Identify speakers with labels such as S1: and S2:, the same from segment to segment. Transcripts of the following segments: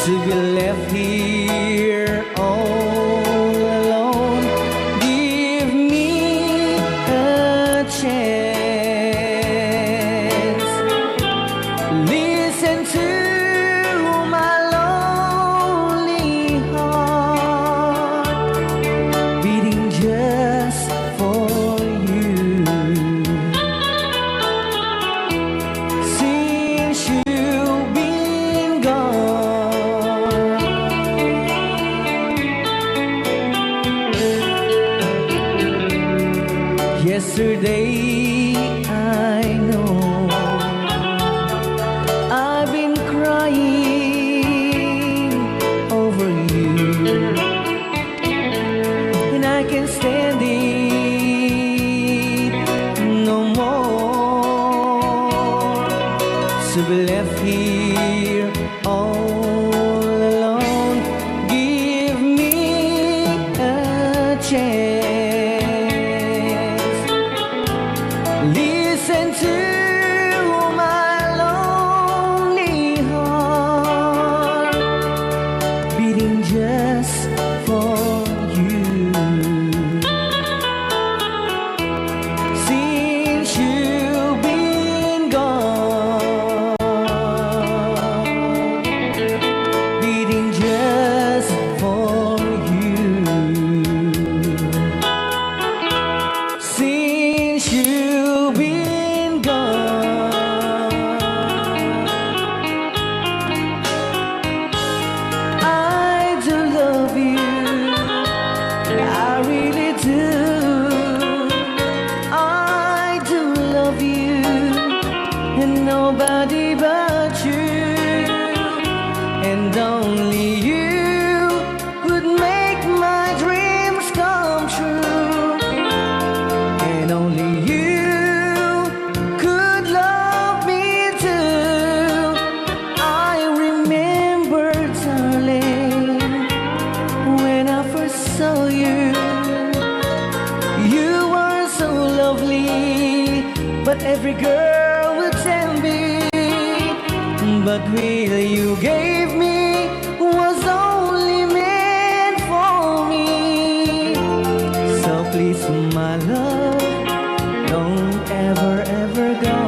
S1: to be left here all alone. Give me a chance. Listen to my lonely heart beating just for you. Since you've been gone, yesterday I know I've been crying over you, and I can't stand it no more to be left here all alone. Give me a chance. Listen to my lonely heart beating just for you. Since you've been gone, beating just for you. Since you've been gone, I do love you, I really do. I do love you, and nobody but you, and only you could make my dreams come true, and only you could love me too. I remember, darling, when I first saw you, you were so lovely, but every girl would tell me, but really you gave me was only meant for me. So please, my love, don't ever, ever go.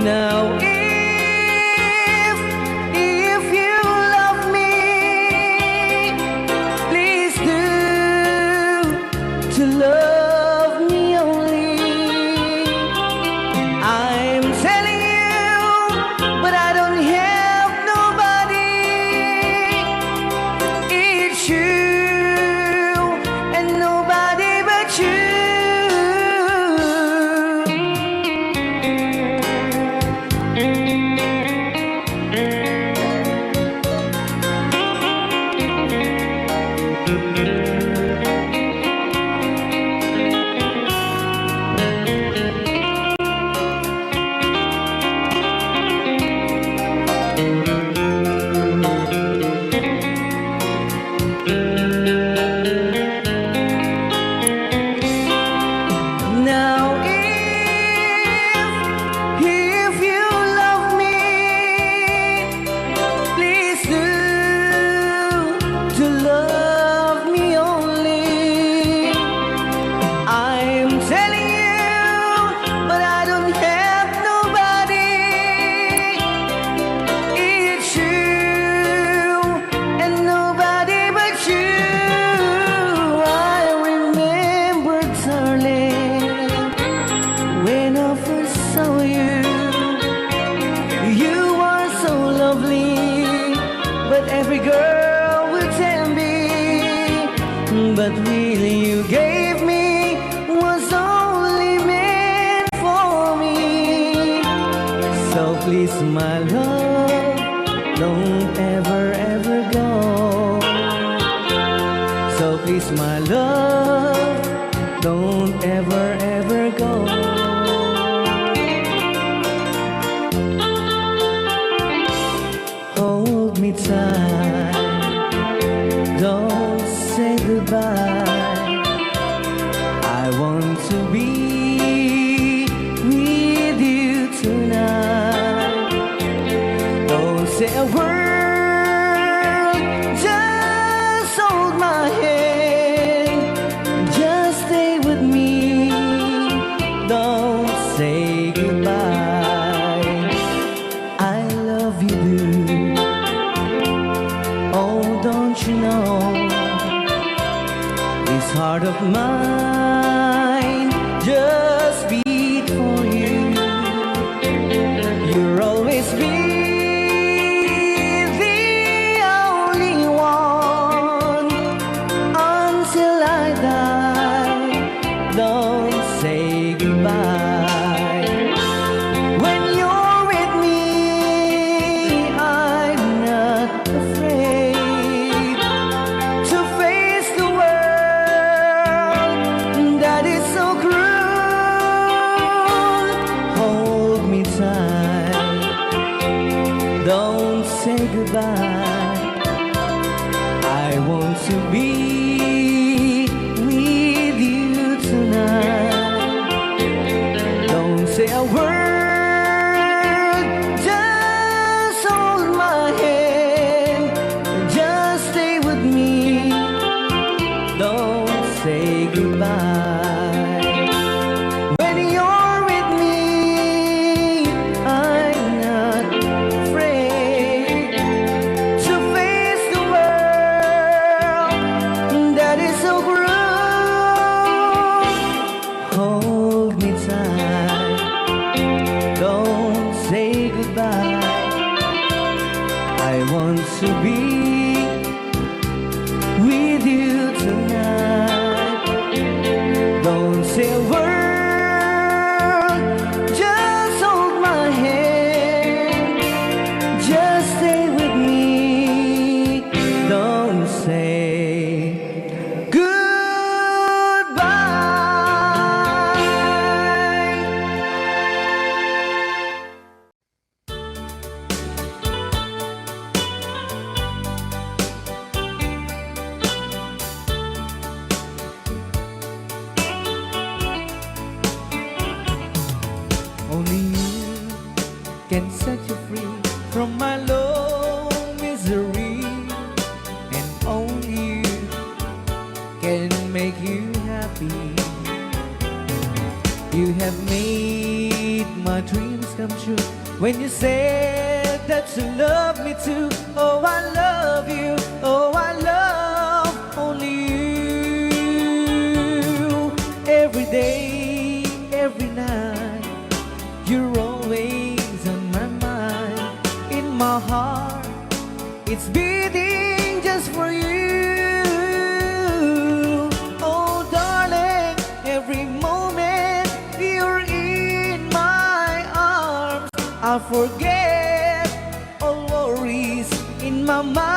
S1: Now if you love me, please do to love me only. I'm telling you, but I don't have nobody. It's you and nobody but you. Now if you love me, please do to love me only. I'm telling you, but I don't have nobody. It's you and nobody but you. I remember, darling, when I first saw you, you were so lovely, but every girl would tell me, but really you gave me was only meant for me. So please, my love, don't ever, ever go. So please, my love, don't ever, ever go. Hold me tight, don't say goodbye. I want to be with you tonight. Oh, a word, just hold my hand, just stay with me, don't say goodbye. I love you, dude. Oh, don't you know, this heart of mine just beat for you. You'll always be the only one until I die. Don't say goodbye. When you're with me, I'm not afraid to face the world that is so cruel. Hold me tight, don't say goodbye. I want to be with you tonight. Don't say a word, just hold my hand, just stay with me, don't say goodbye. When you're with me, I'm not afraid to face the world that is so cruel. Hold me tight, don't say goodbye. I want to be with you tonight. Don't say a word, just hold my hand, just stay with me, don't say goodbye. Only you can set you free from my low misery, and only you can make you happy. You have made my dreams come true when you said that you love me too. Oh, I love you. Oh, I love only you. Every day, every night, you're always on my mind. In my heart, it's beating just for you. Oh, darling, every moment you're in my arms, I forget all worries in my mind.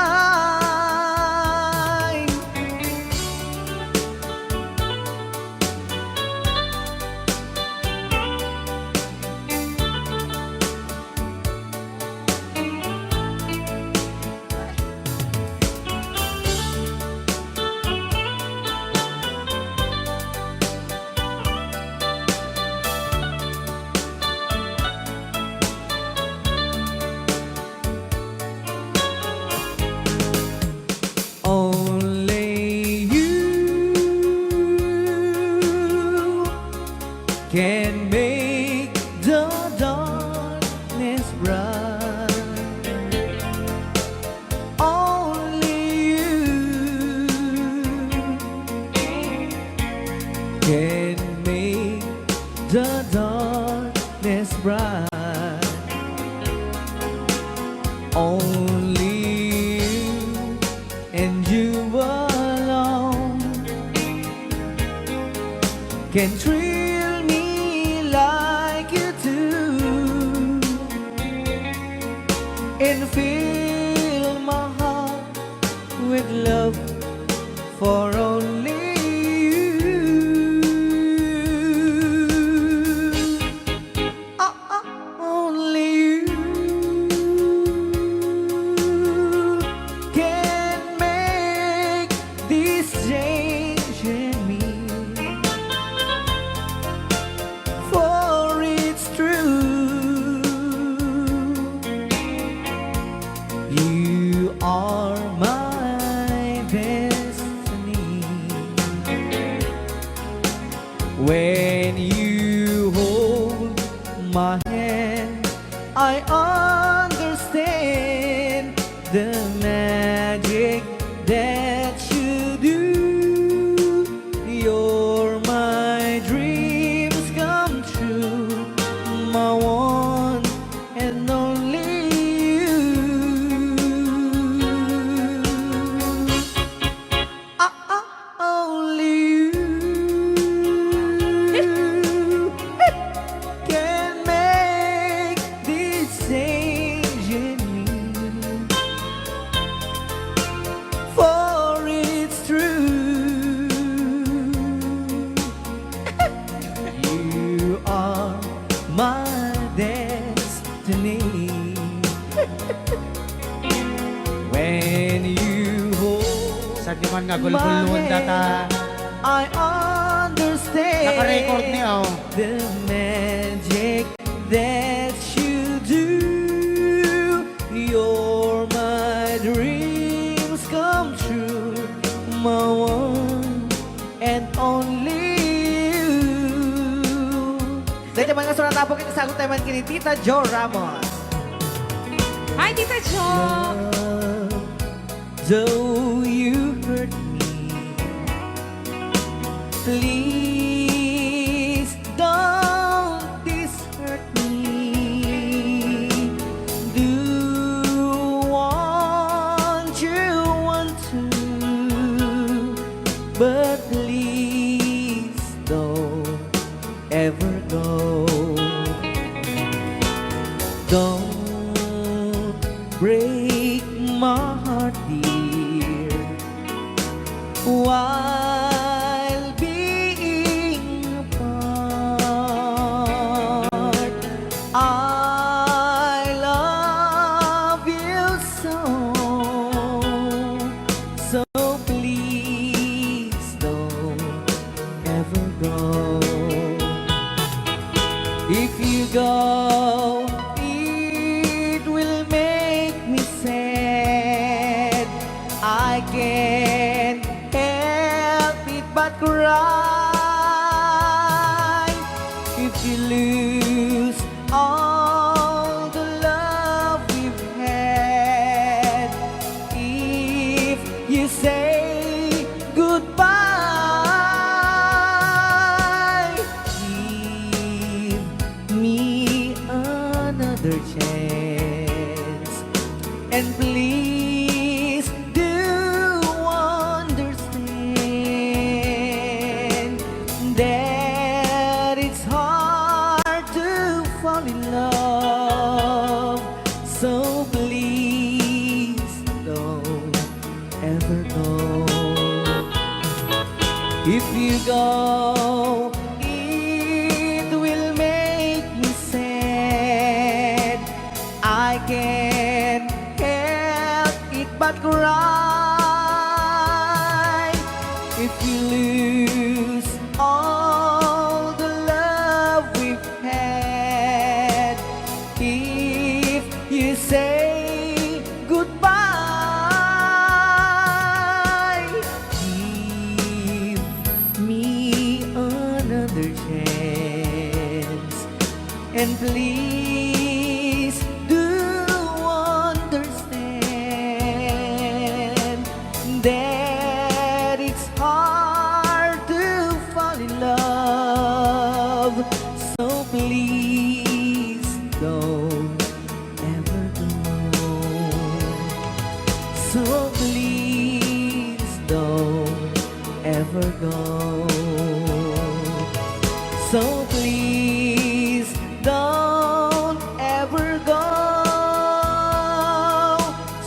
S1: Only you can make the darkness bright. Only you can make the darkness bright. Only you and you alone can thrill me like you do, and fill my heart with love for only you. Only you can make this change in me, for it's true. I understand the magic that you do. You're my dreams come true, my one and only you. Only you can make this change in me, for it's true. You are my destiny. When you hold
S2: Sa di man nga gulgulon data.
S1: I understand
S2: Naka-record niya, oh.
S1: the magic that you do. You're my dreams come true, my one and only you. Dahil naman nga surat po kita sagot tayo man kini Tita Jo Ramos.
S3: Hi, Tita Jo!
S1: Though you hurt me, please don't dishurt me. Do want to, but please don't ever go. Don't break my heart, dear, while being apart. I love you so, so please don't ever go. If you go, it will make me sad. I can't help it but cry. If you lose all the love we've had, if you say goodbye, give me another chance, and please do understand that it's hard to fall in love. So please don't ever go. If you go, it will make me sad. I can't help it but cry. If you lose all the love we've had, if you say goodbye, give me another chance, and please do understand that it's hard to fall in love. So please don't ever go. So please don't ever go. So please don't ever go.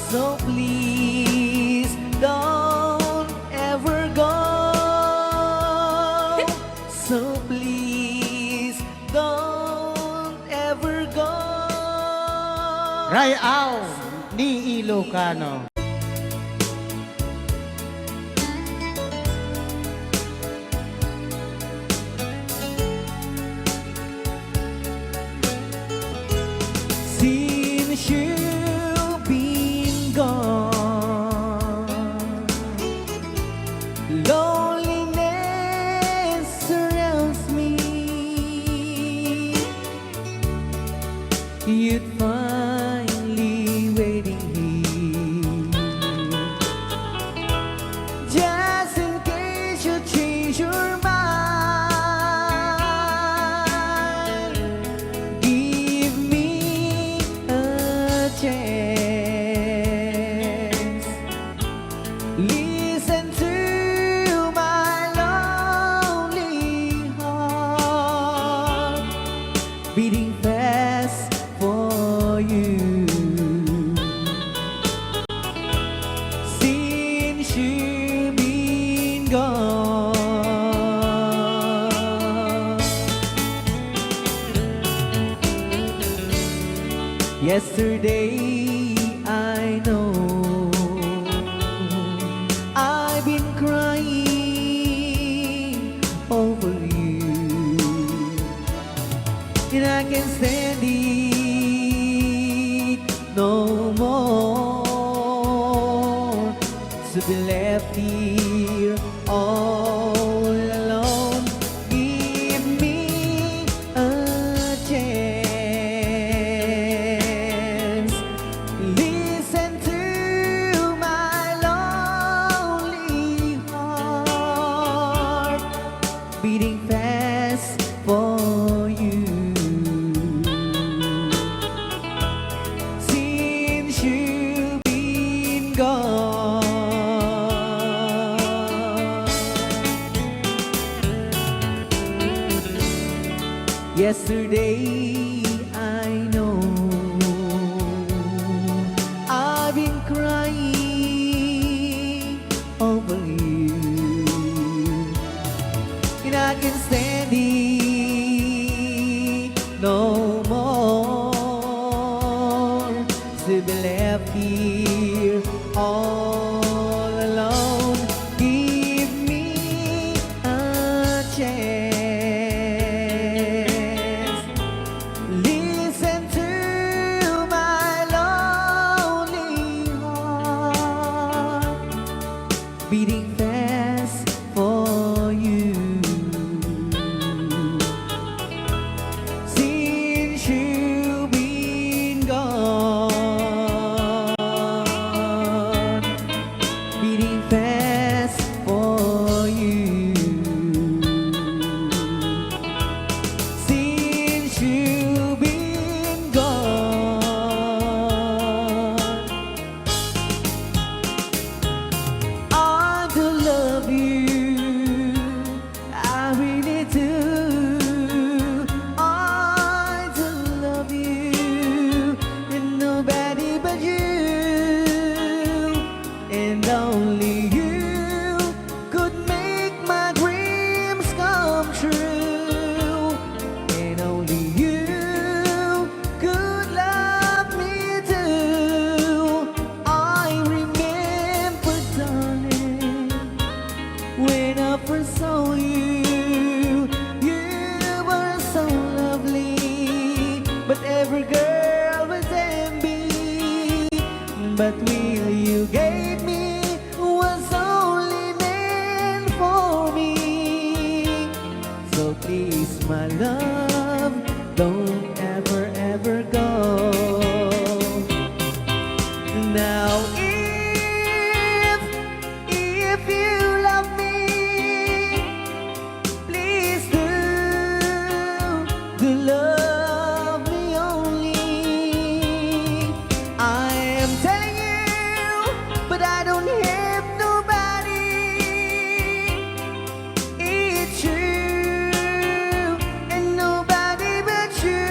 S1: So please don't ever go. So please don't ever go.
S2: Rayaw ni Ilocano.
S1: Since you've been gone, loneliness surrounds me. You'd find Yesterday I know I've been crying over you, and I can't stand it no more to be left here all alone. Give me a chance. Listen to my lonely heart beating fast for you. Since you've been gone, yesterday I know I've been crying over you, and I can't stand it no more to be left here all alone. Give me a chance. Listen to my lonely heart beating fast for you. Since you've been gone, beating fast for you. Since you've been gone, I do love you, I really do. I do love you, and nobody but you, and only you could make my dreams come true, and only you could love me too. I remember, darling, when I first saw you, you were so lovely, but every girl was envy. But will you gave me was only meant for me. So please, my love, don't ever, ever go. Now if you love me, please do love me only. I am telling you, but I don't have nobody. It's you and nobody but you.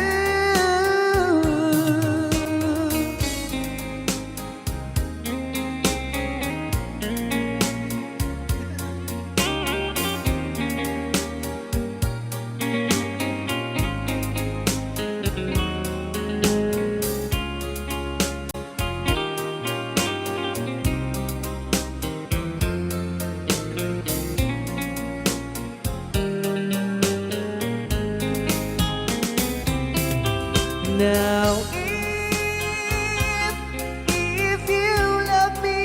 S1: Now if you love me,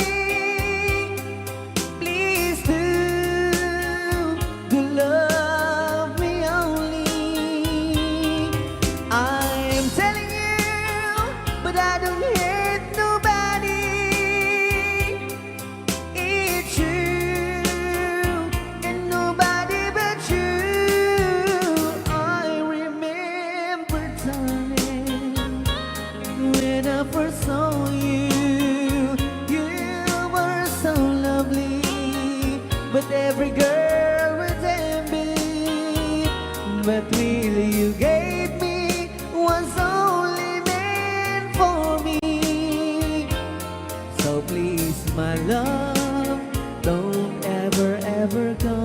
S1: please do love me only. I am telling you, but I don't hate nobody. It's you and nobody but you. I remember, darling, when I first saw you, you were so lovely, but every girl was envy. But really you gave me was only meant for me. So please, my love, don't ever, ever go.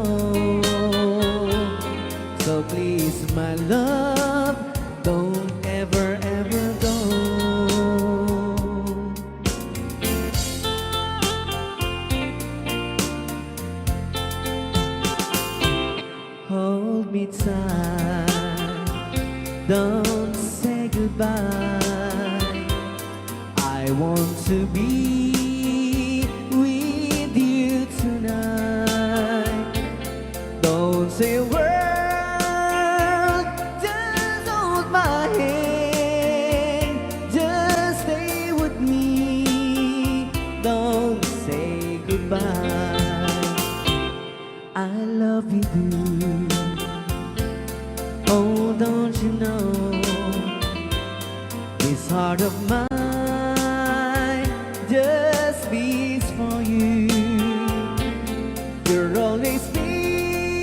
S1: So please, my love, don't ever, ever go. want to be with you tonight. Don't say a word, just hold my hand. Just stay with me, don't say goodbye. I love you, dude. Oh, don't you know, this heart of mine just beats for you. You'll always be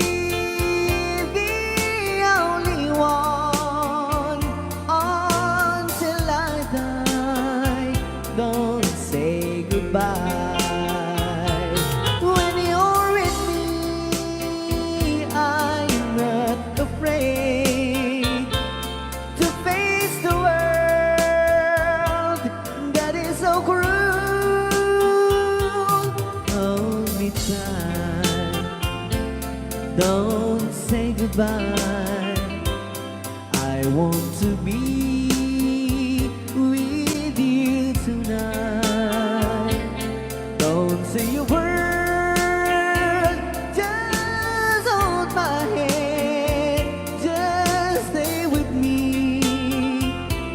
S1: the only one until I die. Don't say goodbye. When you're with me, I'm not afraid to face the world that is so cruel. Hold me tight, don't say goodbye. I want to be with you tonight. Don't say a word, just hold my hand. Just stay with me,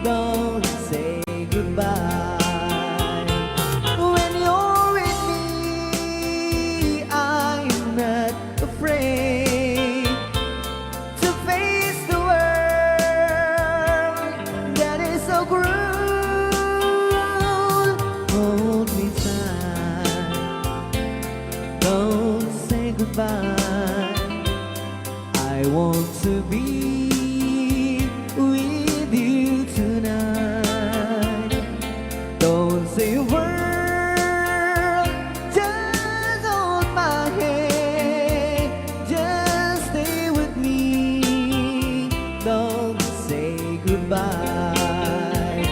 S1: don't say goodbye. When you're with me, I'm not afraid to face the world that is so cruel. Hold me tight, don't say goodbye. I want to be with you tonight. Don't say a word, just hold my hand. Just stay with me, don't say goodbye.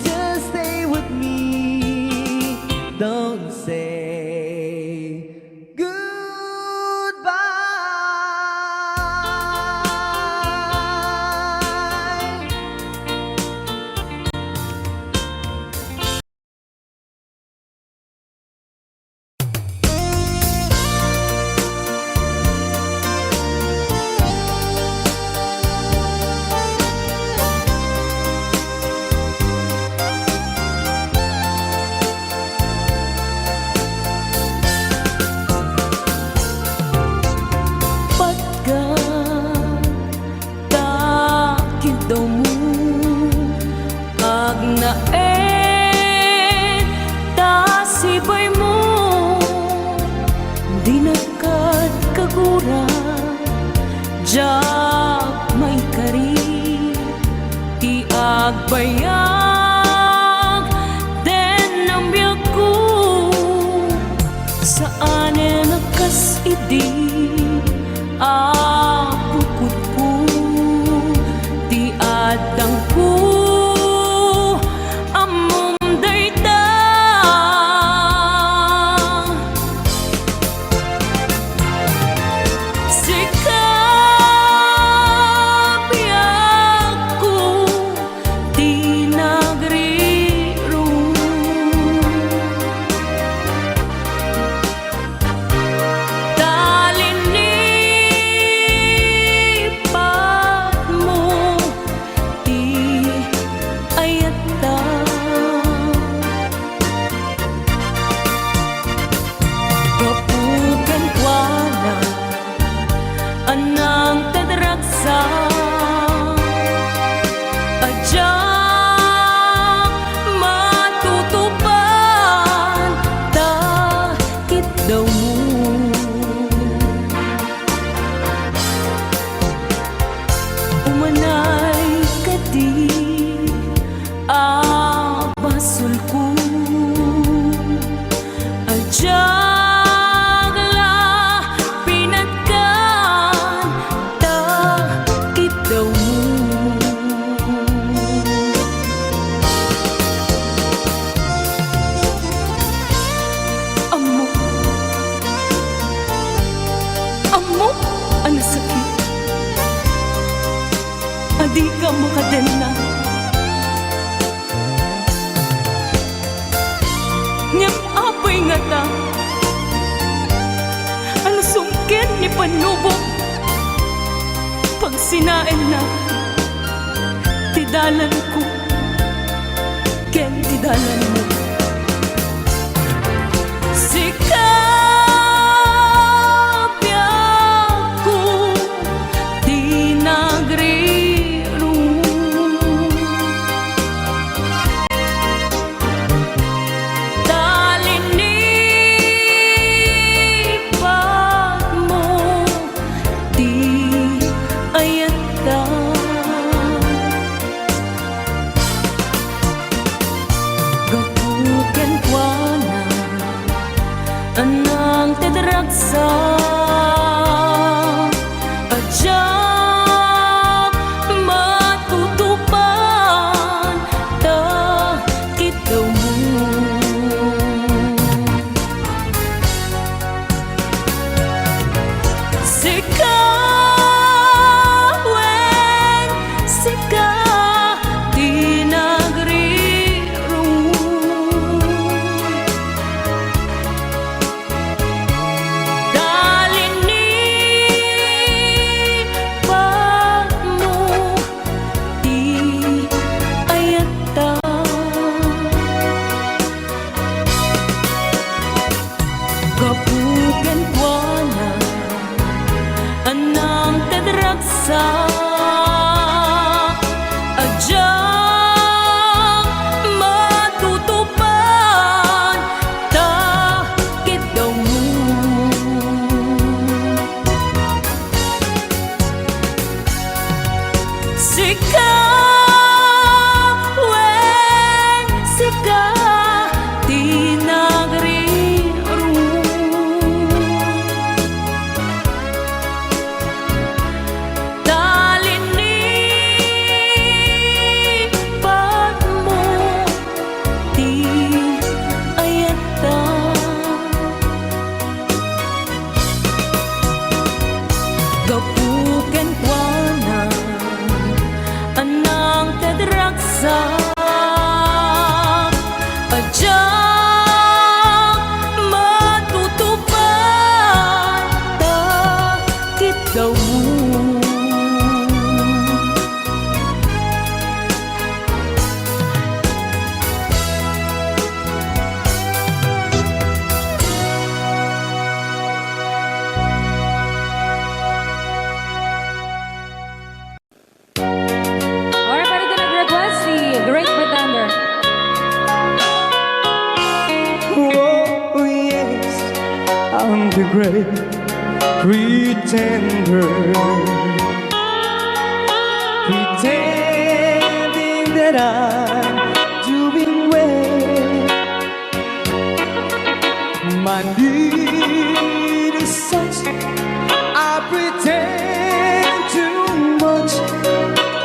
S1: Just stay with me, don't say goodbye. Pagkatakit daw mo ag naen tasibay mo di nakat kagura jak may kari ti agbayag den ang biyak ko saan nakas idi apukod ko ti adang ko amom dayta sikap biyak ko ti nagriro talinipat mo ti ayata kapukan kuala anang tadragsa ajak matutupan takit daw mo umanay kadi abasul ko ajak la pinagkan takit daw mo amo amo ang sakit adi ka makadena
S4: panubok pag sinain na tidalan ko ken tidalan mo sikapya ko di nagriro talinipan mo di ayata gapuken kuana anang tedragsa adya matutupan ta kitaw mo sikawen sika di nagriro dalinipan mo di ayata kapuken kuana anang tedragsa adya matutupan ta kitaw mo sikawen sika di nagriro talinipan mo di ayata gapuken kuana anang tedragsa adya matutupan ta kitaw mo
S3: Alright, pwede ka nag-request si Great Pretender.
S1: Oh, yes, I'm the great pretender, pretending that I'm doing well. My need is such, I pretend too much.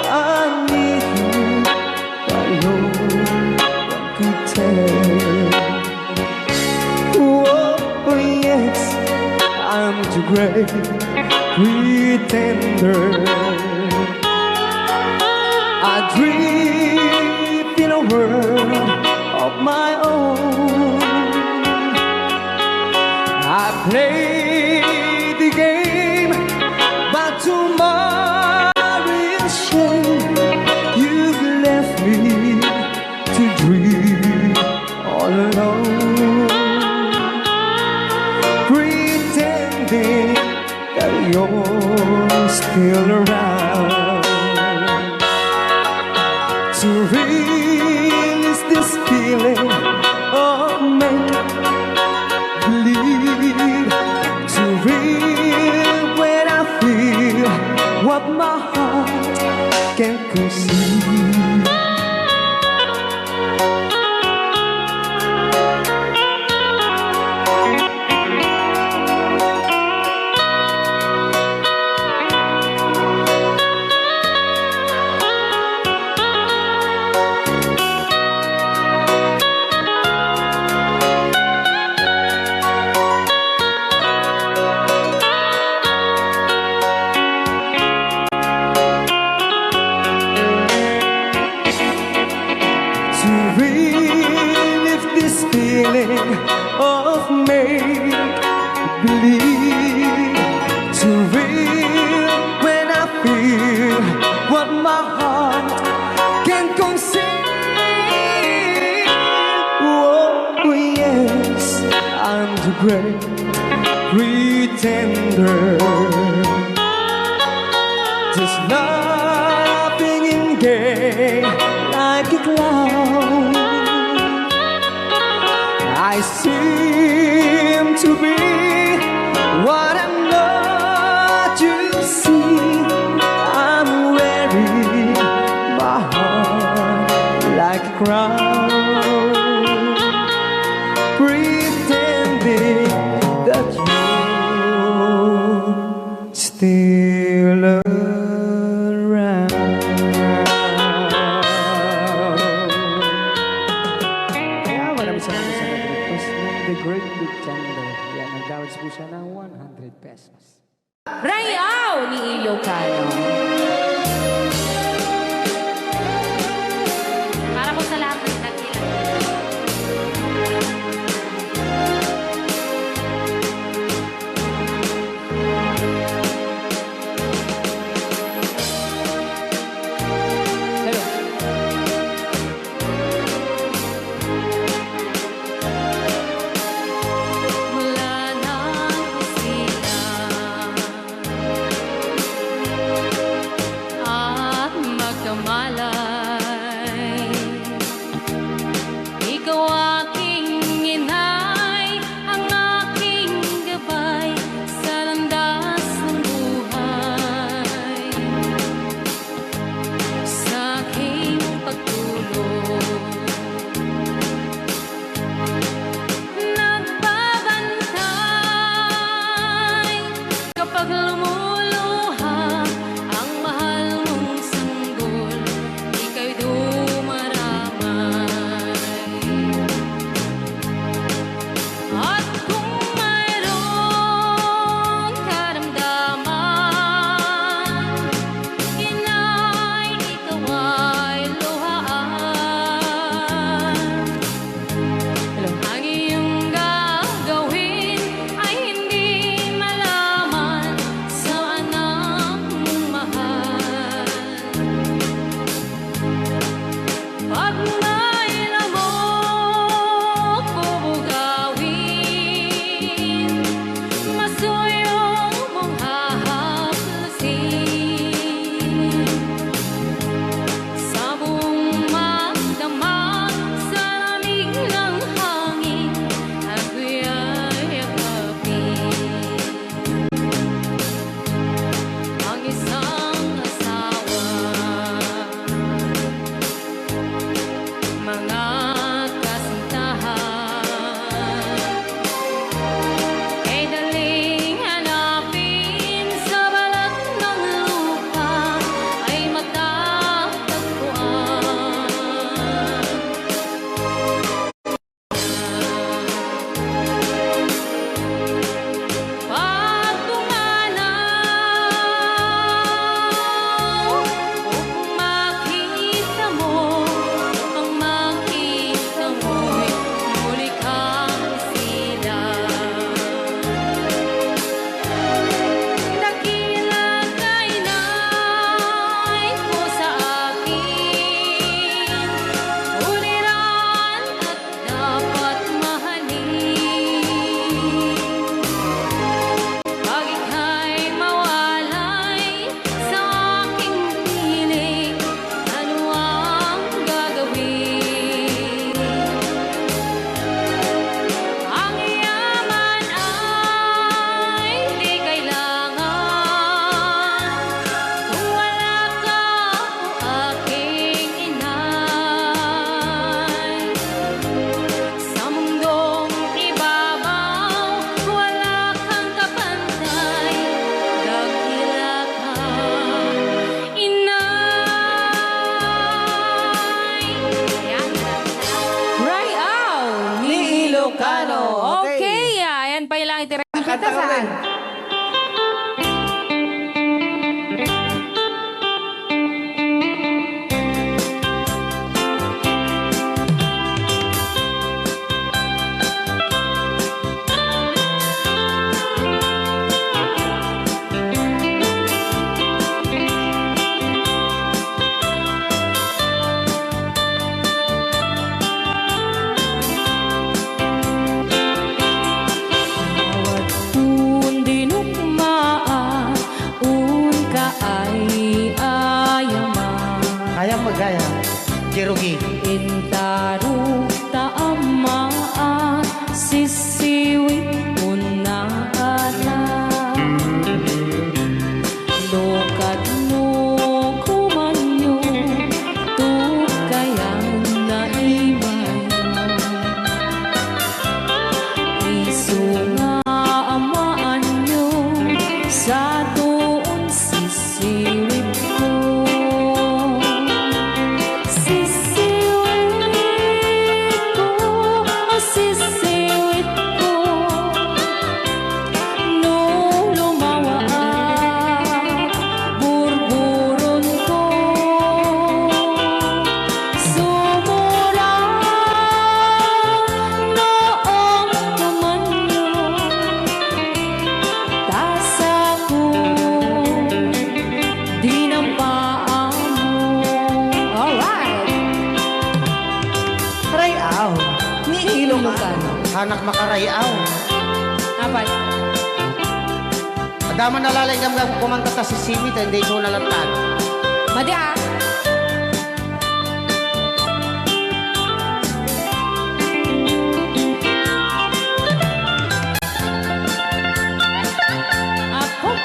S1: I need you, but no one could tell. Oh, yes, I'm too great pretender. I dream in a world of my own. I play the game, but tomorrow is shame. You've left me to dream all alone, pretending that you're still around. To release this feeling of make-believe, to real when I feel what my heart can't conceive. feeling of make-believe, to my heart can conceive. Oh yes, I'm the great pretender, just laughing in gay like a clown. I seem to be what I'm not, you see. I'm wearing my heart like a crown, pretending that you're still around. Kaya maraming salamat sa nag-request ng The Great Big Thunder. Yan, nag-downloads po siya ng 100 pesos.
S3: Rayaw ni Ilocano. Para po sa lahat ng dakilan.
S4: Mula nang isilang at magkamalay, ikaw aking inay, ang aking gabay sa landas ng buhay, sa aking pagtulog. Nagbabantay kapag lumuluha ang mahal mong sanggol, ika'y dumaramay. At kung mayroong karamdaman, inay, ikaw ay luhaan. Ang iyong gagawin ay hindi malaman sa anak mong mahal. Pag may lamok o bugawin, masuyo mong hahaplasin. Sa buong magdamag sa lamig ng hangin, ako'y yakapin. Ang isang asawa, mga kasintahan, ay daling hanapin sa balat ng lupa, ay matatagpuan. Pag pumanaw, kung makita mo, ang makita mo'y muli kang isilang. Dakila kay nay ko sa akin, uliran at dapat mahalin. Pag ika'y mawalay sa aking piling, ano ang gagawin? Ang yaman ay di kailangan kung wala ka o aking inay. Sa mundong ibabaw, wala kang kapantay, dakila ka, inay. Yan.
S3: Rayaw ni Ilocano.
S1: Okay.
S3: Okay, ayan pa ilang itira.
S1: Kanta ka ulit.
S2: Rugi.
S3: Intaro taamaan sisiwit mo na ala. Lokat mo kumanyo to kayang naimay. Isu nga amaan nyo sa doon sisiwit ko. Sisiwit ko, no lumawa ang burburon ko. Sumura noong tumanyo, tasa ko, di ng paa mo. Alright!
S1: Rayaw ni Ilocano.
S2: Hanak makarayaw.
S3: Apat.
S2: Adama nalalay kami kumanta ta si Simi, hindi ko nalatan.
S3: Madi ah. Apo.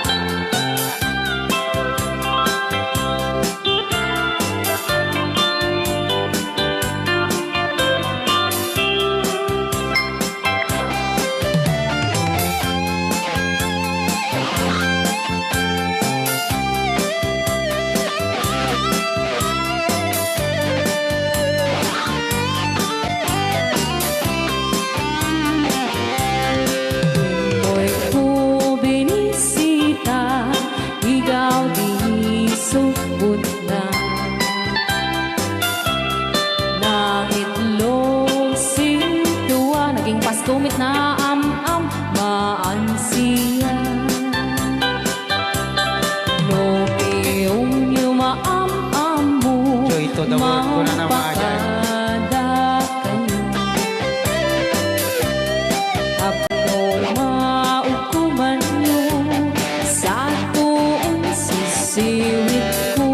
S3: Mo'y ko binisita, ikaw di subot na. Naitlog sintuwa, naging pastumit na am-am maansiya. No iyong yumaam-am mo,
S2: Joy to the world ko na naman yan.
S3: mapakada kayo. Apno maukuman nyo sa tuong sisiwit ko.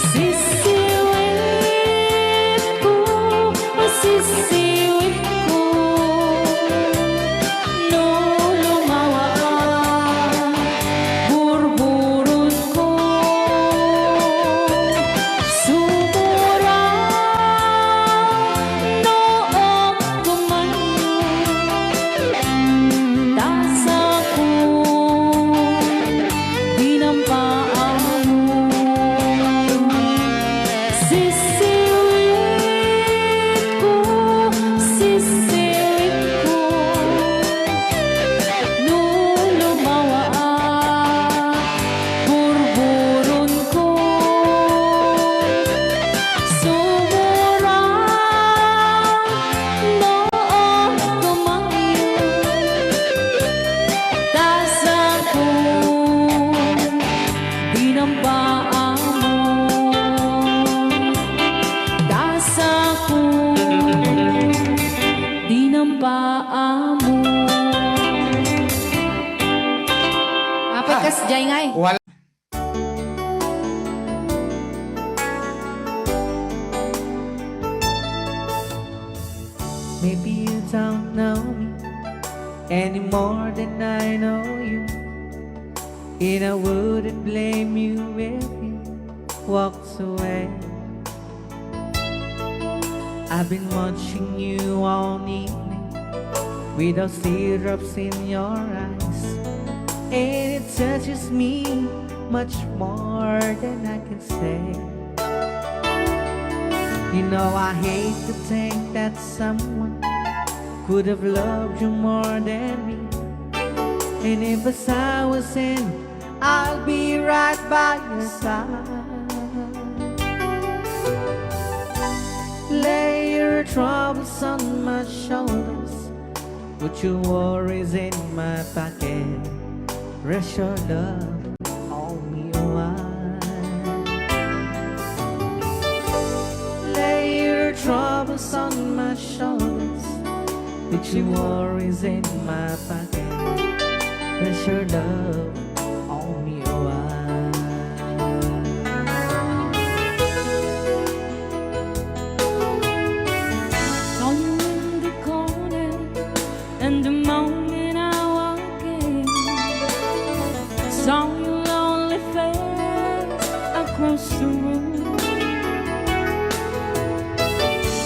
S3: Sisiwit ko, sisiwit ko, no lumawa ang burburon ko. Sumura noong tumanyo, tasa ko, di ng paa mo. Sisiwit ko, no lumawa ang burburon ko. Sumura noong tumanyo, tasa ko, di ng paa mo. Tasa ko, di ng paa mo. Apat kas jay ngay.
S2: Wala.
S1: Maybe you don't know me any more than I know you, and I wouldn't blame you if you walked away. I've been watching you all evening with those teardrops in your eyes, and it touches me much more than I can say. You know I hate to think that someone could have loved you more than me, and if I was in, I'll be right by your side. Lay your troubles on my shoulders, put your worries in my pocket, rest your love on me a while. Lay your troubles on my shoulders, put your worries in my pocket, rest your love on me a while.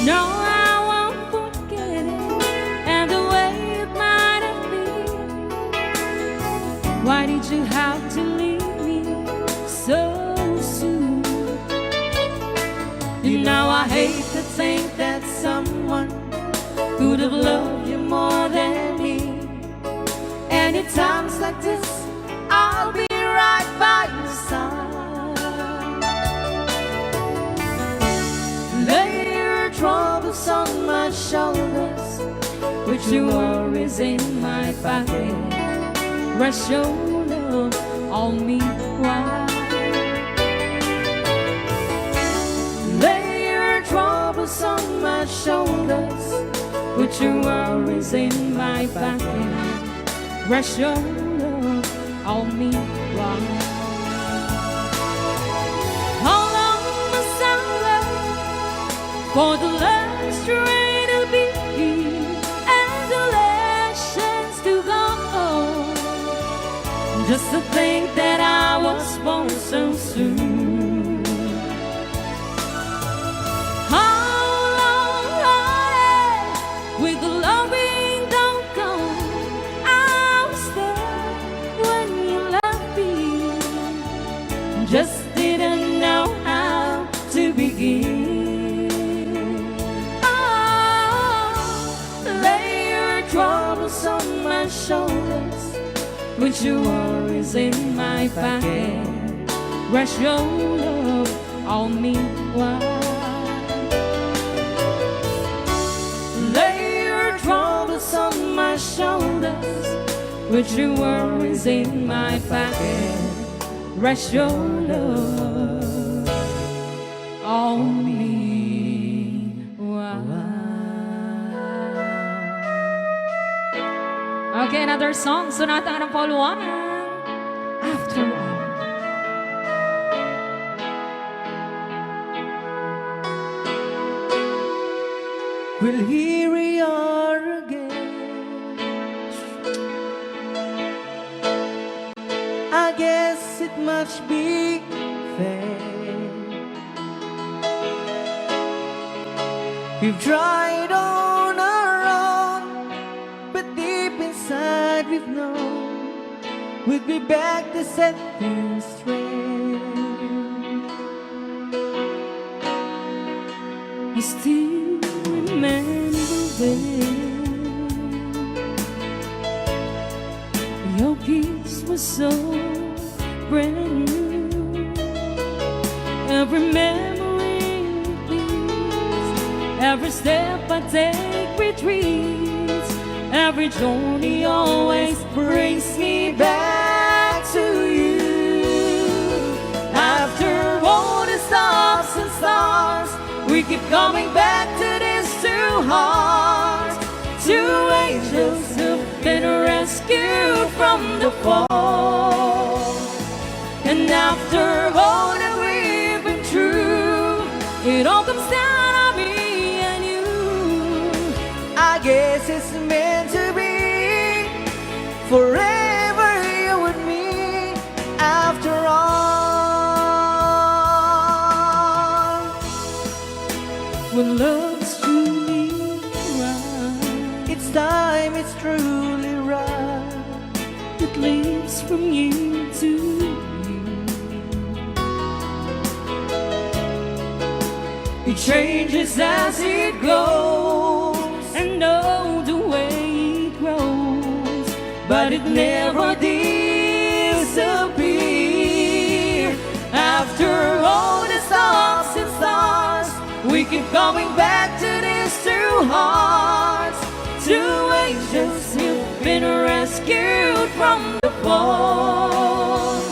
S4: No, I won't forget it, and the way it might have been. Why did you have to leave me so soon? You know I hate to think that someone could have loved you more than me. And at times like this, I'll be right by your side. Lay your troubles on my shoulders, with your worries in my pocket. Rest your love on me while lay your troubles on my shoulders, put your worries in my pocket. Rest your love on me while. How long must I wait for the last train to be and the last chance to go? Just to think that I was born so soon. How long with the loving don't go? I was there when you left me, just didn't know how to begin. Oh, lay your troubles on my shoulders, put your worries in my pocket. Rest your love on me while. Lay your troubles on my shoulders, put your worries in my pocket. Rest your love on me while. Okay, another song. Sonata ng Pauluanan. After all.
S1: Well, here we are again. I guess it must be fair. We've tried on our own, but deep inside we've known we'd be back to set things straight.
S4: I still remember when your kiss was so brand new. Every memory repeats, every step I take retreats, every journey always brings me back to you. After all the stops and stars, we keep coming back to these two hearts, two angels who've been rescued from the fall. And after all that we've been through, it all comes down to me and you.
S1: I guess it's meant to be forever, you and me. After all,
S4: When love's truly right,
S1: it's time, it's truly right.
S4: it leaves from you to you. It changes as it goes, and know the way it grows, but it never disappears. After all the stops and stars, we keep coming back to these two hearts, two angels who've been rescued from the fall.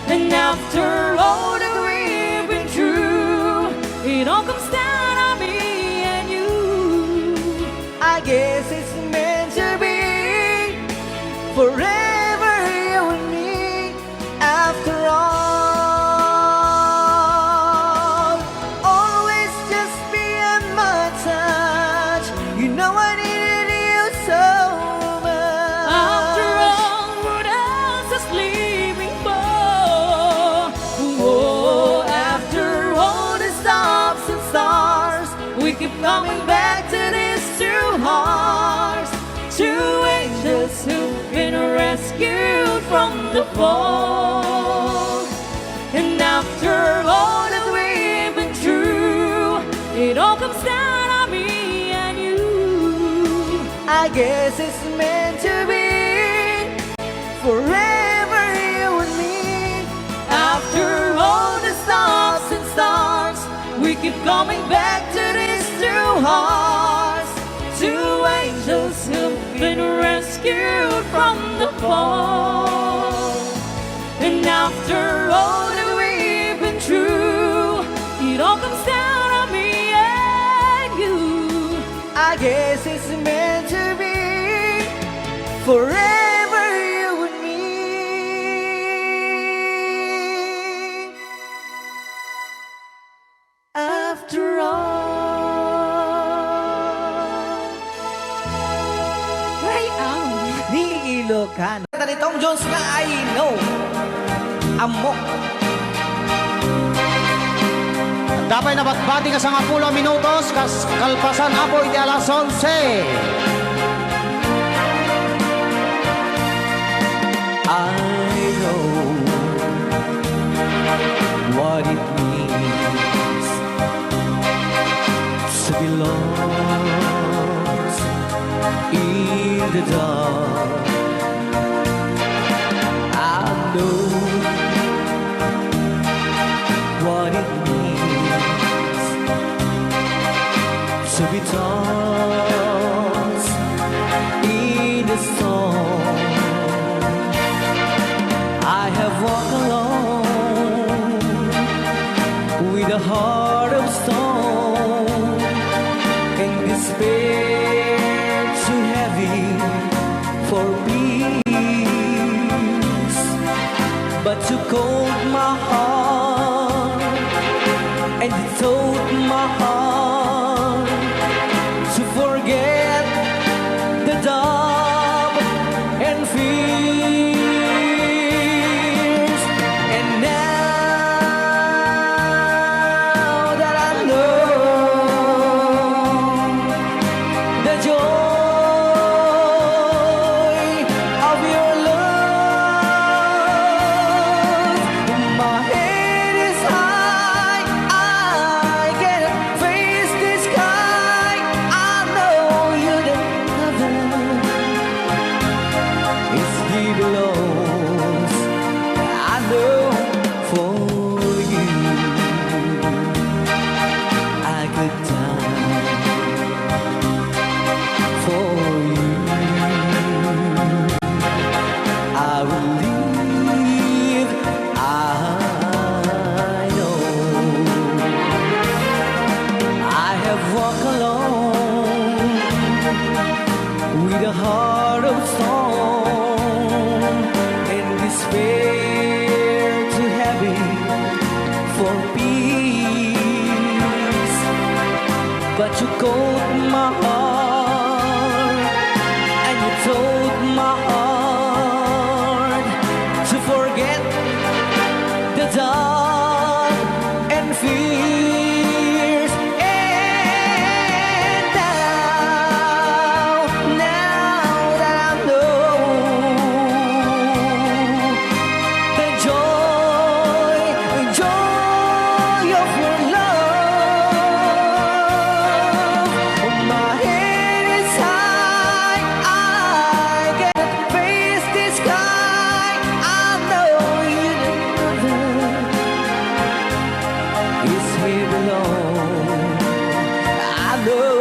S4: And after all that we've been through, it all comes down to me and you.
S1: I guess it's meant to be forever, you and me. After all, always just be in my touch. You know I needed you so much.
S4: After all, what else is leaving for? Whoa. keep coming back to these two hearts, two angels who've been rescued from the fall. And after all that we've been through, it all comes down on me and you.
S1: I guess it's meant to be forever you and me.
S4: After all the stops and starts, we keep coming back to these two hearts, two angels who've been rescued from the fall. And after all that we've been through, it all comes down on me and you.
S1: I guess it's meant to be forever you and me. After all,
S3: Ay, ang.
S1: ni Ilocano. Ni Tom Jones nga I know. Amok.
S2: Dapat nabatbati ka sa 10 minutos, kalpasan apoy di alas 11.
S1: I know what it means to be lost in the dark. I know what it means to be tossed in the storm. I have walked alone with a heart of stone and despair too heavy for peace, but you cold my heart and you told my heart to forget the doubt and fears. And now that I know the joy of your love, my head is high, I can face the sky. I know you didn't love it's belongs. I know for you I could die for you. I will live. I know I have walked alone with a heart of stone and despair too heavy for peace, but you called my heart and you told my heart to forget the dark and fears. And now that I know the joy of your love, my head is high, I can face the sky. I know you never is here alone. I know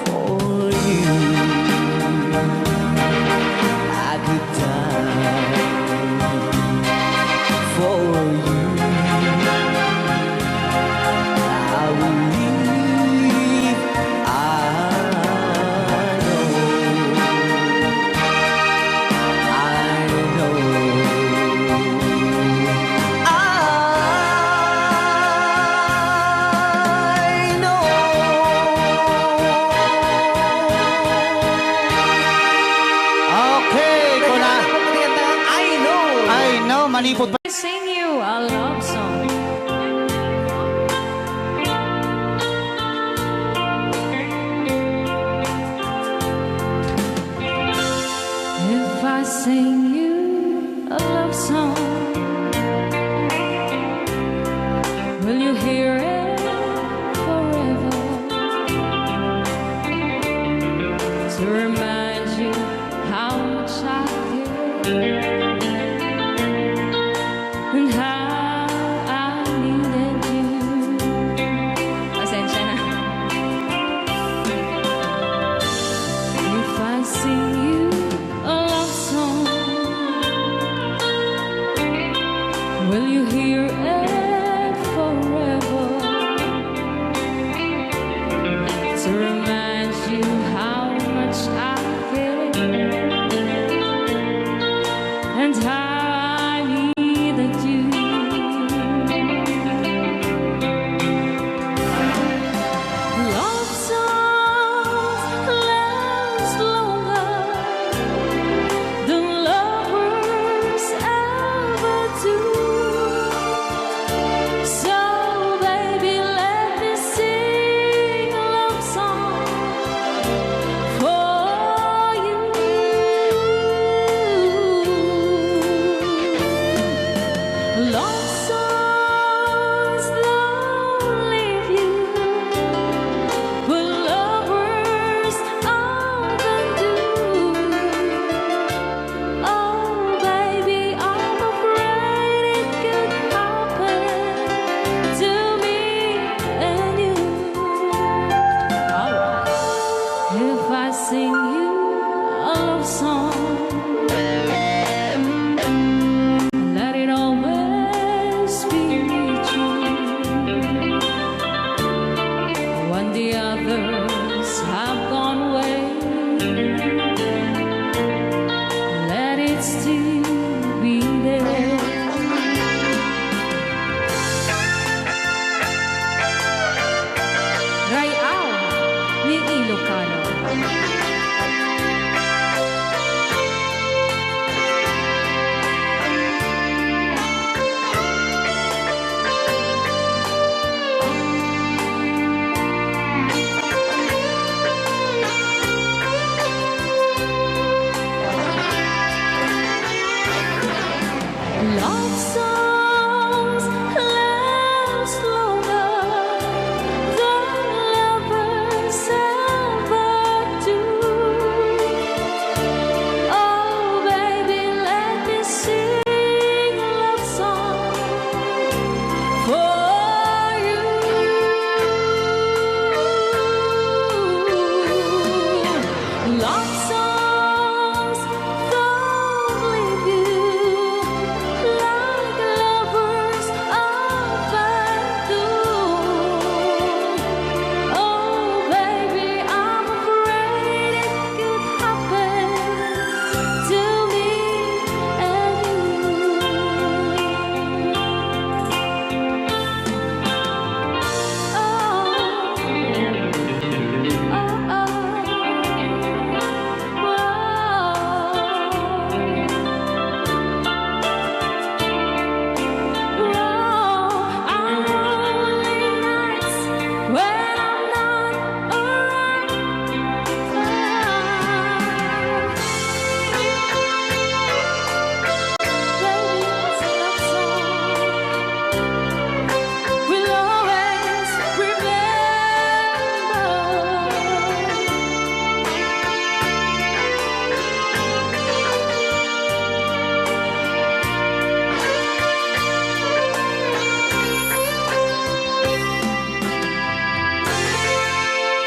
S1: for you I could die for you. I will live. I know.
S2: Okay, ko na. I know, manipot pa.
S3: Sing you a love song. to remind you how much I care and how I needed you. Love songs last longer than lovers ever do. So baby, let me sing a love song for you. Love songs don't leave you, but lovers often do. Oh baby, I'm afraid it could happen to me and you. Alright. If I sing you a love song, let it always be true. When the others have gone away, let it still be there. Rayaw ni Ilocano. Love songs last longer than lovers ever do. Oh baby, let me sing a love song for you. Love songs don't leave you like lovers often do. Oh baby, I'm afraid it could happen to me and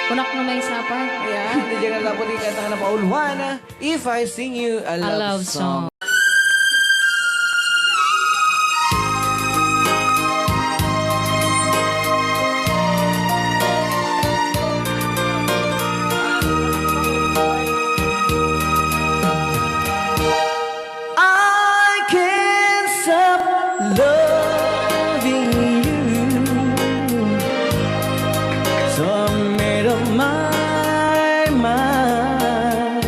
S3: Kunak na may sapay.
S1: Ayan, diyan na po din kanta ka na paulwana. If I sing you a
S3: A
S1: love
S3: love song.
S1: I can't stop loving you. So I made up my mind.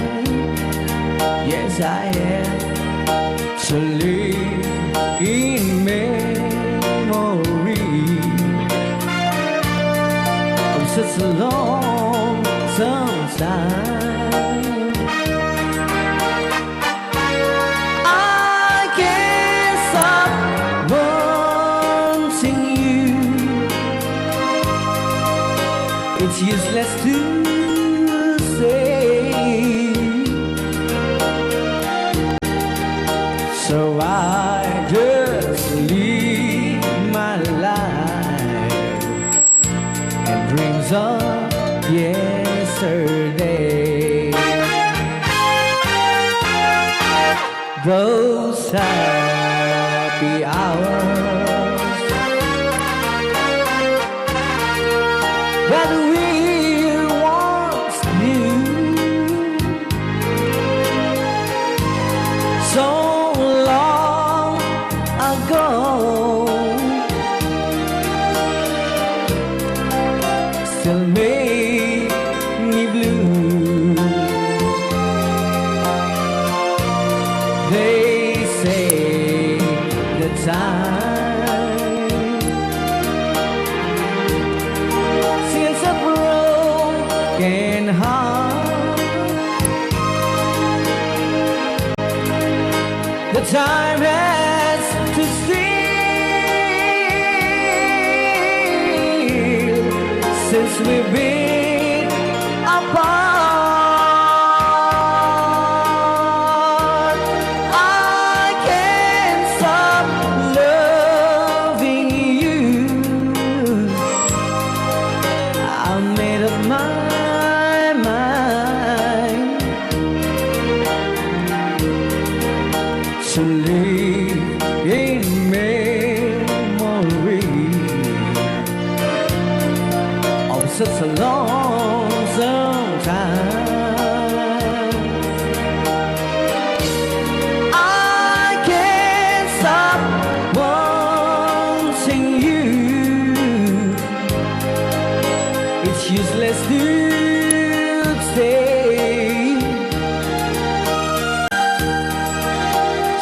S1: Yes, I am to live in memory of such a long time. I can't stop wanting you. It's useless to say, so I just live my life and dreams of yesterday. Those happy hours that we broken heart. The time has to steal since we've been apart. I can't stop loving you. I made up my mind to live in memory of such a lonesome time. I can't stop wanting you. It's useless to stay.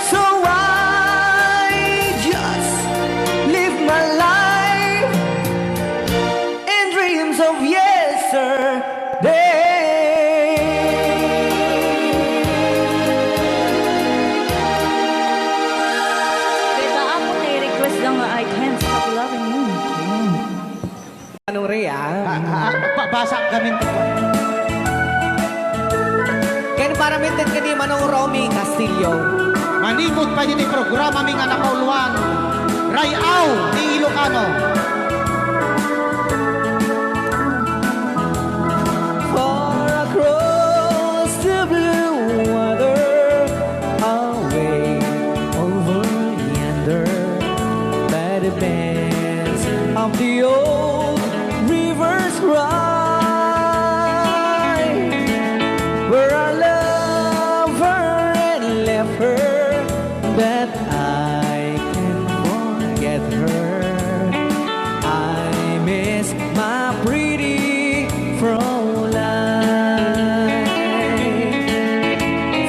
S1: So I just live my life in dreams of yesterday.
S3: Kaya ako na-request lang nga, I can't stop loving you.
S1: Anong Rhea?
S2: Basa kami.
S1: Kaya para mintin ka ni Manong Romy Castillo.
S2: Manimot pa din programa mi nga nakauluan. Rayaw ni Ilocano.
S1: Far across the blue water, away over yonder, by the banks of the old rivers ride, where I love her and left her, that I can forget her. I miss my pretty Fräulein.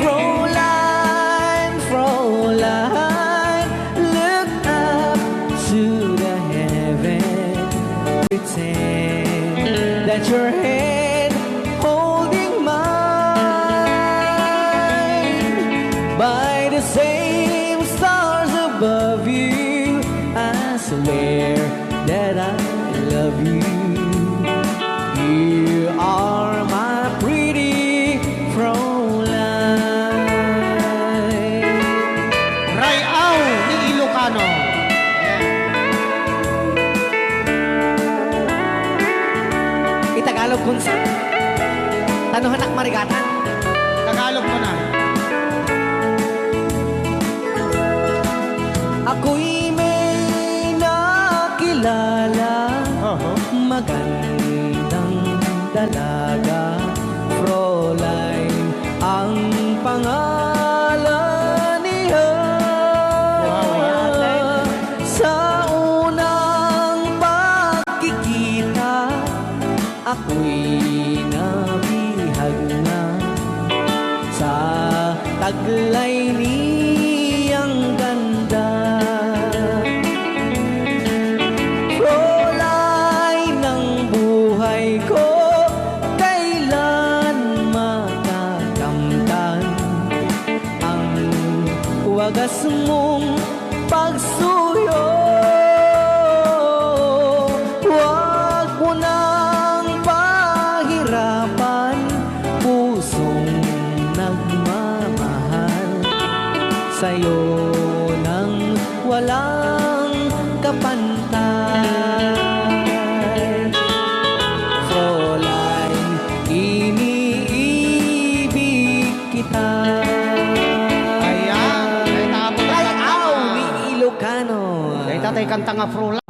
S1: Fräulein, Fräulein, look up to the heaven, pretend that your hand holding mine. By the same stars above you, I swear that I love you. You are my pretty Fräulein.
S2: Rayaw ni Ilocano.
S1: Itagalog kung sa tanuhanak marigatan.
S2: Tagalog mo na.
S1: Ako'y may nakilala, magandang dalaga, Fräulein ang pangalan niya. Sa unang pagkikita, ako'y nabihag na sa taglay niyang ganda. Fräulein ng buhay ko, kailan makakamtan ang wagas mong pagsuyo. Huwag mo nang pahirapan pusong nagmamahal sa'yo nang walang kapantay. Fräulein, iniibig kita.
S2: Ayan. Kaya tapos.
S1: Rayaw ni Ilocano.
S2: Kaya tatay kanta nga Fräulein.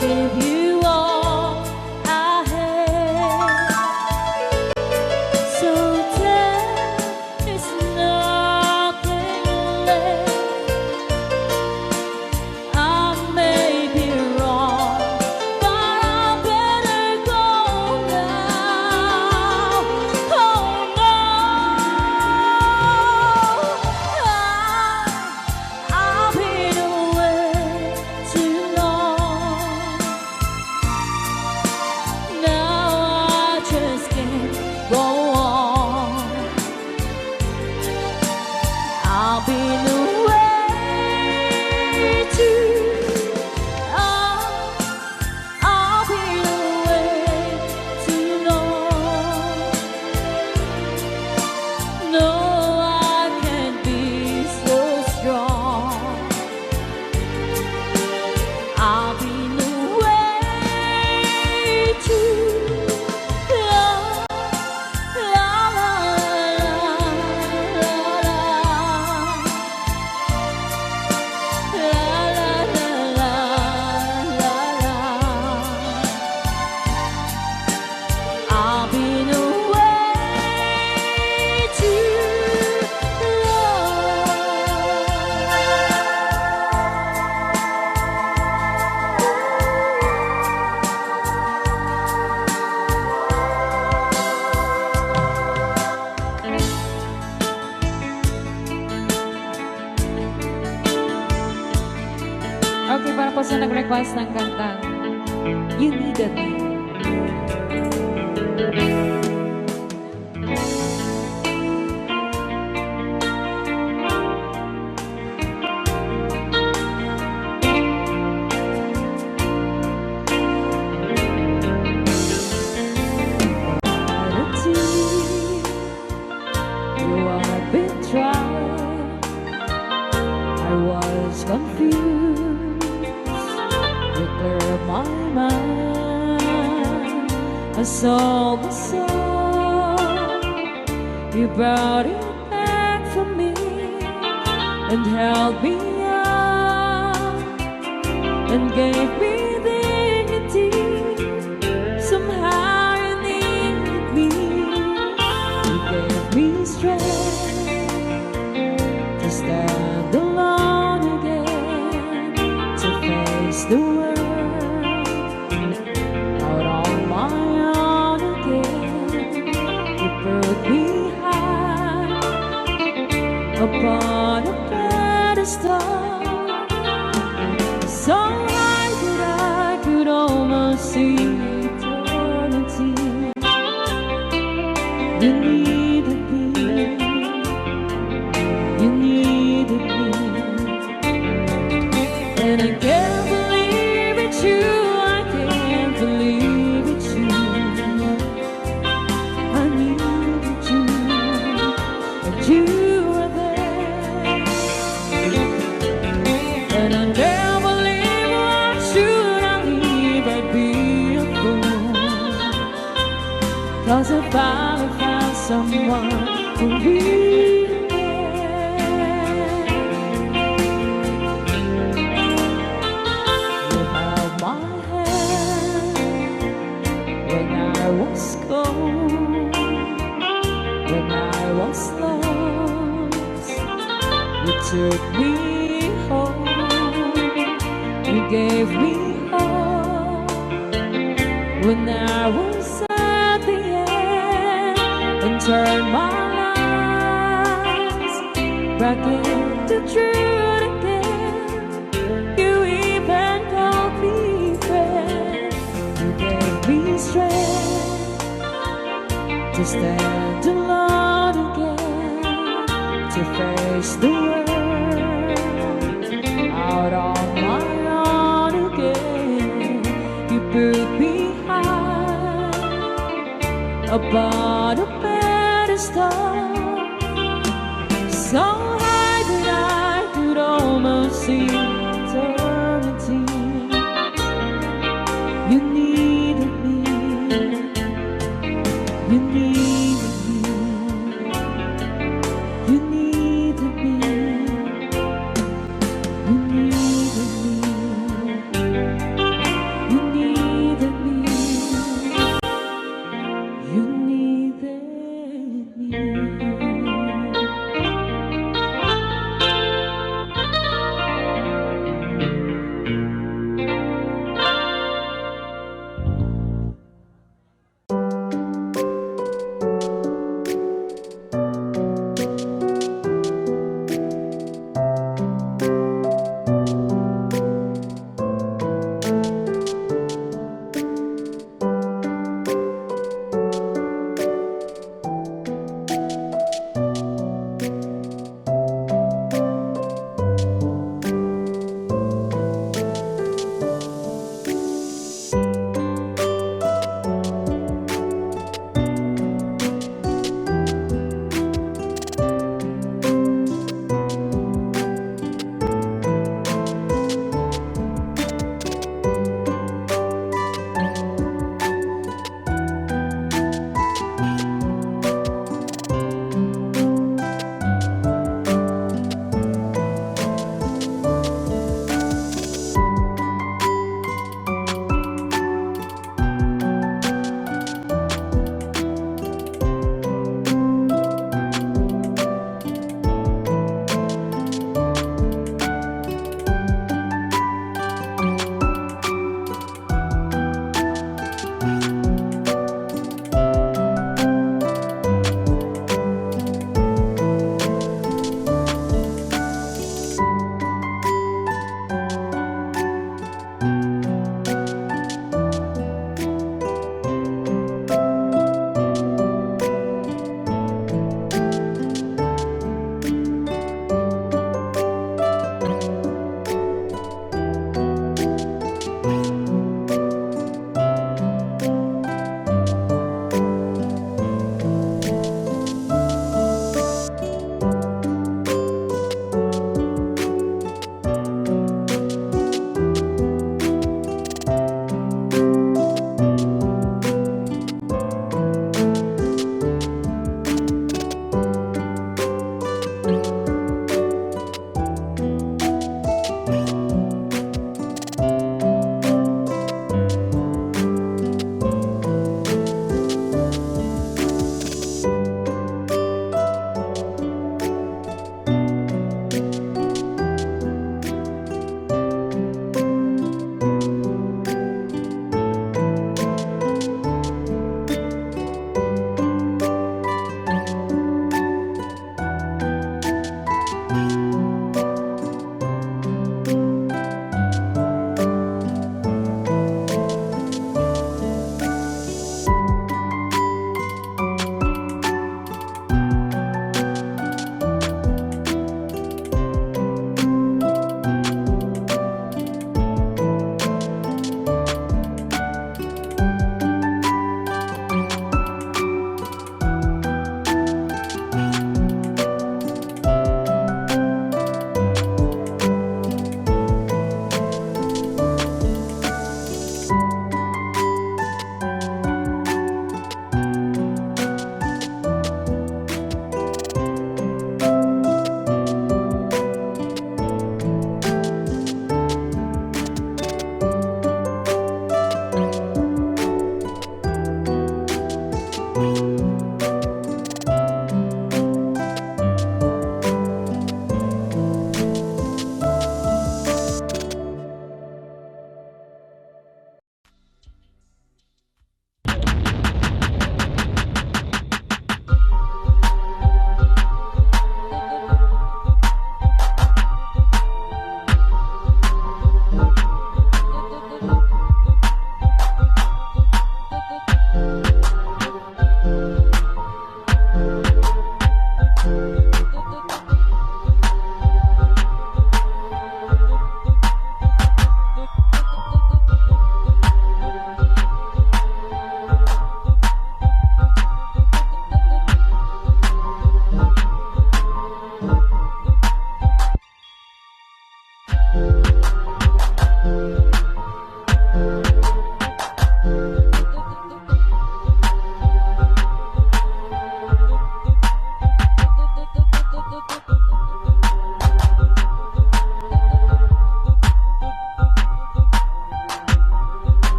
S3: give you all I have. So there is nothing left. I may be wrong, but I better go now. Oh no, I've been away too long. Now I just can't go on. I've been away too long. I've been away too long. No, I can't be so strong. I've been away too long. La la la la la. La la la la la la. I've been away too long.
S4: Okay, para po sa nag-request ng kantang You Needed Me.
S3: You have been trying. I was confused. You cleared my mind. I saw the sun. You brought it back for me and held me up and gave me dignity. Somehow you needed me. You gave me strength to stand alone again, to face the world out on my own again. You put me high upon a pedestal, so high that I could almost see eternity. You needed me. You needed me. And I can't believe it's you. I can't believe it's you. I needed you, and you were there. And I can't believe why should I leave? I'd be a fool. 'Cause I finally found someone who really cares. You held my hand when I was cold, when I was lost. You took me home. You gave me hope when I was at the end, and turned my lives back into truth again. You even called me friend. You gave me strength to stand alone again, to face the world out on my own again. You put me high upon a pedestal, so high that I could almost see eternity. You needed me. You needed me. You needed me. You needed me. You